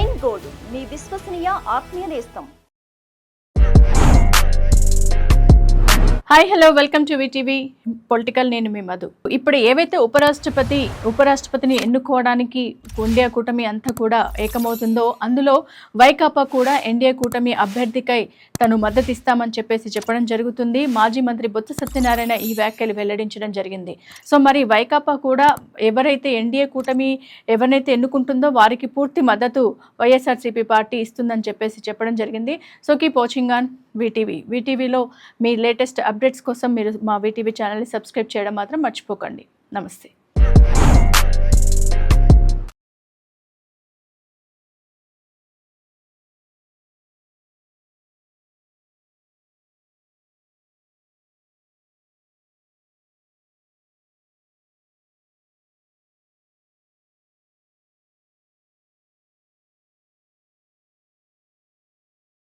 ఎన్ gold మీ విశ్వసనీయ ఆత్మీయ నేస్తం. Hi hello welcome to VTV political. నేను మీ మధు. ఇప్పుడు ఏవైతే ఉపరాష్ట్రపతిని ఎన్నుకోవడానికి ఇండియా కూటమి అంతా కూడా ఏకమవుతుందో అందులో వైకాపా కూడా ఎన్డీఏ కూటమి అభ్యర్థికై తను మద్దతు ఇస్తామని చెప్పడం జరుగుతుంది. మాజీ మంత్రి బొత్స సత్యనారాయణ ఈ వ్యాఖ్యలు వెల్లడించడం జరిగింది. సో మరి వైకాపా కూడా ఎవరైతే ఎన్డీఏ కూటమి ఎవరినైతే ఎన్నుకుంటుందో వారికి పూర్తి మద్దతు వైఎస్ఆర్సీపీ పార్టీ ఇస్తుందని చెప్పడం జరిగింది. సో కీప్ వాచింగ్ ఆన్ వీటీవీలో మీ లేటెస్ట్ అప్డేట్స్ కోసం మీరు మా వీటీవీ ఛానల్ని సబ్స్క్రైబ్ చేయడం మాత్రం మర్చిపోకండి. నమస్తే.